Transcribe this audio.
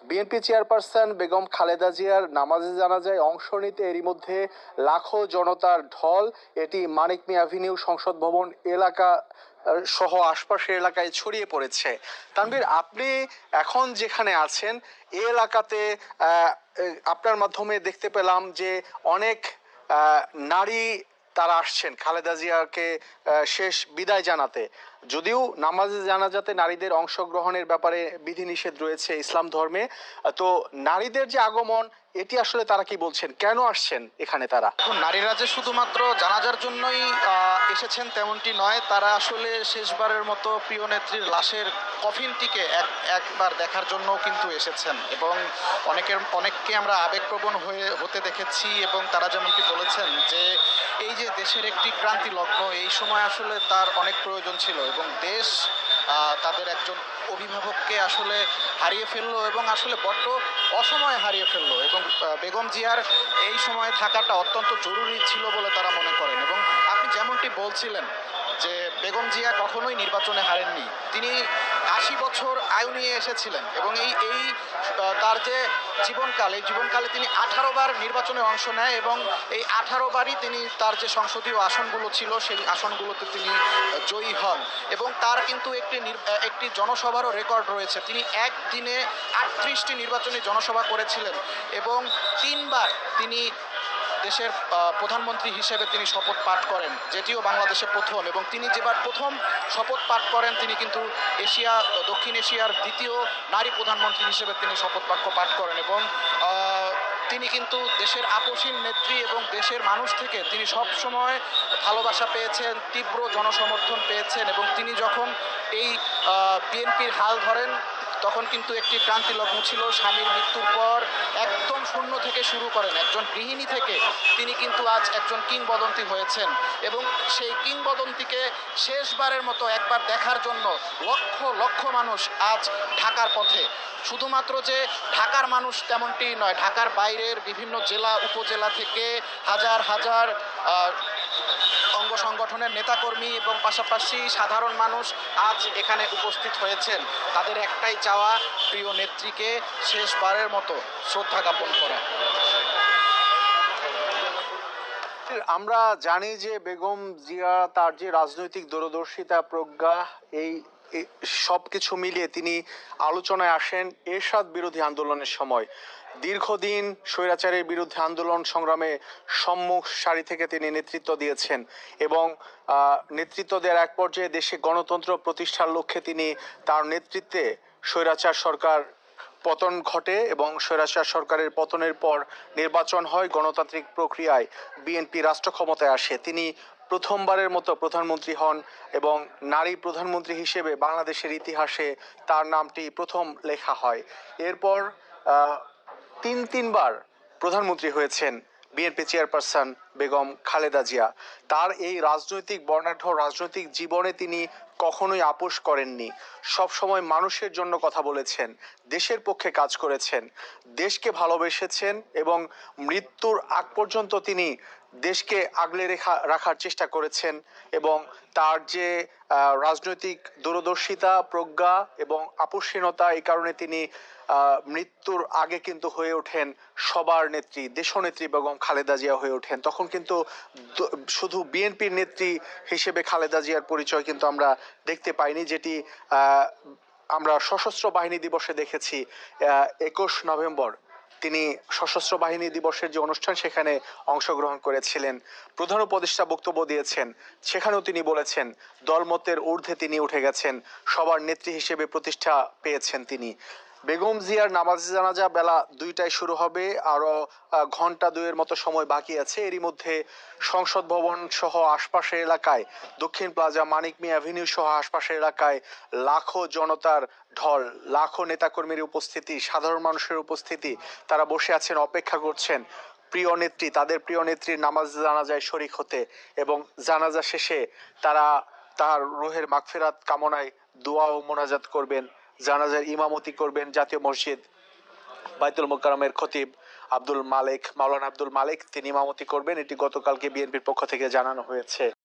BNP chairperson Begum Khaleda জিয়ার নামাজে জানাজায় অংশ নিতে এরই মধ্যে লাখো জনতার ঢল। এটি মানিক মিয়া অ্যাভিনিউ সংসদ ভবন এলাকা সহ আশপাশের এলাকায় ছড়িয়ে পড়েছে। তানভীর, আপনি এখন যেখানে আছেন এই এলাকাতে আপনার মাধ্যমে দেখতে পেলাম যে অনেক নারী তারা আসছেন খালেদা জিয়াকে শেষ বিদায় জানাতে। যদিও নামাজে জানাজাতে নারীদের অংশগ্রহণের ব্যাপারে বিধিনিষেধ রয়েছে ইসলাম ধর্মে, তো নারীদের যে আগমন এটি আসলে তারা কি বলছেন, কেন আসছেন এখানে তারা? এখন নারীরা যে শুধুমাত্র জানাজার জন্যই এসেছেন তেমনটি নয়, তারা আসলে শেষবারের মতো প্রিয় নেত্রীর লাশের কফিনটিকে একবার দেখার জন্যও কিন্তু এসেছেন এবং অনেককে আমরা আবেগপ্রবণ হতে দেখেছি এবং তারা যেমনটি বলেছেন যে এই যে দেশের একটি ক্রান্তি লগ্ন, এই সময় আসলে তার অনেক প্রয়োজন ছিল এবং দেশ তাদের একজন অভিভাবককে আসলে হারিয়ে ফেললো এবং আসলে বড্ড অসময়ে হারিয়ে ফেললো এবং বেগম জিয়ার এই সময়ে থাকাটা অত্যন্ত জরুরি ছিল বলে তারা মনে করেন। এবং আপনি যেমনটি বলছিলেন যে বেগম জিয়া কখনোই নির্বাচনে হারেননি, তিনি ৮০ বছর আয়ু নিয়ে এসেছিলেন এবং এই তার যে জীবনকালে তিনি ১৮ বার নির্বাচনে অংশ নেয় এবং এই ১৮ বারই তিনি তার যে সংসদীয় আসনগুলো ছিল সেই আসনগুলোতে তিনি জয়ী হন এবং তার কিন্তু একটি জনসভারও রেকর্ড রয়েছে। তিনি একদিনে ৩৮টি নির্বাচনী জনসভা করেছিলেন এবং ৩ বার তিনি দেশের প্রধানমন্ত্রী হিসেবে তিনি শপথ পাঠ করেন, যেটিও বাংলাদেশে প্রথম। এবং তিনি যেবার প্রথম শপথ পাঠ করেন তিনি কিন্তু দক্ষিণ এশিয়ার দ্বিতীয় নারী প্রধানমন্ত্রী হিসেবে তিনি শপথ বাক্য পাঠ করেন এবং তিনি কিন্তু দেশের আপসীন নেত্রী এবং দেশের মানুষ থেকে তিনি সব সময় ভালোবাসা পেয়েছেন, তীব্র জনসমর্থন পেয়েছেন এবং তিনি যখন এই বিএনপির হাল ধরেন তখন কিন্তু একটি ক্রান্তি লগ্ন ছিল। স্বামীর মৃত্যুর পর একদম শূন্য থেকে শুরু করেন, একজন গৃহিণী থেকে তিনি কিন্তু আজ একজন কিংবদন্তি হয়েছেন এবং সেই কিংবদন্তিকে শেষবারের মতো একবার দেখার জন্য লক্ষ লক্ষ মানুষ আজ ঢাকার পথে। শুধুমাত্র যে ঢাকার মানুষ তেমনটি নয়, ঢাকার বাইরের বিভিন্ন জেলা উপজেলা থেকে হাজার হাজার অঙ্গ সংগঠনের নেতাকর্মী এবং পাশাপাশি সাধারণ মানুষ আজ এখানে উপস্থিত হয়েছেন। তাদের একটাই চাওয়া, প্রিয় নেত্রীকে শেষবারের মতো শ্রদ্ধা জ্ঞাপন করা। আমরা জানি যে বেগম জিয়া তার যে রাজনৈতিক দূরদর্শিতা, প্রজ্ঞা, এই সবকিছু মিলিয়ে তিনি আলোচনায় আসেন এরশাদ বিরোধী আন্দোলনের সময়। দীর্ঘদিন স্বৈরাচারের বিরুদ্ধে আন্দোলন সংগ্রামে সম্মুখ সারি থেকে তিনি নেতৃত্ব দিয়েছেন এবং নেতৃত্ব দেওয়ার এক পর্যায়ে দেশে গণতন্ত্র প্রতিষ্ঠার লক্ষ্যে তিনি তার নেতৃত্বে স্বৈরাচার সরকার পতন ঘটে এবং স্বৈরাচার সরকারের পতনের পর নির্বাচন হয়, গণতান্ত্রিক প্রক্রিয়ায় বিএনপি রাষ্ট্র ক্ষমতায় আসে। তিনি প্রথমবারের মতো প্রধানমন্ত্রী হন এবং নারী প্রধানমন্ত্রী হিসেবে বাংলাদেশের ইতিহাসে তার নামটি প্রথম লেখা হয়। এরপর তিনবার প্রধানমন্ত্রী হয়েছেন বিএনপি চেয়ারপারসন বেগম খালেদা জিয়া। তার এই রাজনৈতিক বর্ণাঢ্য রাজনৈতিক জীবনে তিনি কখনোই আপোষ করেননি, সব সময় মানুষের জন্য কথা বলেছেন, দেশের পক্ষে কাজ করেছেন, দেশকে ভালোবেসেছেন এবং মৃত্যুর আগ পর্যন্ত তিনি দেশকে আগলে রাখার চেষ্টা করেছেন এবং তার যে রাজনৈতিক দূরদর্শিতা, প্রজ্ঞা এবং আপোষহীনতা, এই কারণে তিনি মৃত্যুর আগে কিন্তু হয়ে ওঠেন সবার নেত্রী, দেশনেত্রী বেগম খালেদা জিয়া হয়ে ওঠেন। তখন কিন্তু শুধু বিএনপির নেত্রী হিসেবে খালেদা জিয়ার পরিচয় কিন্তু আমরা দেখতে পাইনি, যেটি আমরা সশস্ত্র বাহিনী দিবসে দেখেছি। ২১ নভেম্বর তিনি সশস্ত্র বাহিনী দিবসের যে অনুষ্ঠান সেখানে অংশগ্রহণ করেছিলেন, প্রধান উপদেষ্টা বক্তব্য দিয়েছেন, সেখানেও তিনি বলেছেন দলমতের ঊর্ধ্বে তিনি উঠে গেছেন, সবার নেত্রী হিসেবে প্রতিষ্ঠা পেয়েছেন তিনি। বেগম জিয়ার নামাজে জানাজা বেলা ২টায় শুরু হবে, আরো ঘন্টা ২-এর মতো সময় বাকি আছে। এরই মধ্যে সংসদ ভবন সহ আশপাশের এলাকায়, দক্ষিণ প্লাজা, মানিক মিয়া অ্যাভিনিউ সহ আশপাশের এলাকায় লাখো জনতার ঢল, লাখো নেতাকর্মীর উপস্থিতি, সাধারণ মানুষের উপস্থিতি। তারা বসে আছেন, অপেক্ষা করছেন তাদের প্রিয় নেত্রীর নামাজ জানাজায় শরীক হতে এবং জানাজা শেষে তারা তার রুহের মাগফিরাত কামনায় দোয়া ও মোনাজাত করবেন। জানাজার ইমামতি করবেন জাতীয় মসজিদ বাইতুল মোকাররমের খতিব মাওলানা আব্দুল মালেক, তিনি ইমামতি করবেন। এটি গতকালকে বিএনপির পক্ষ থেকে জানানো হয়েছে।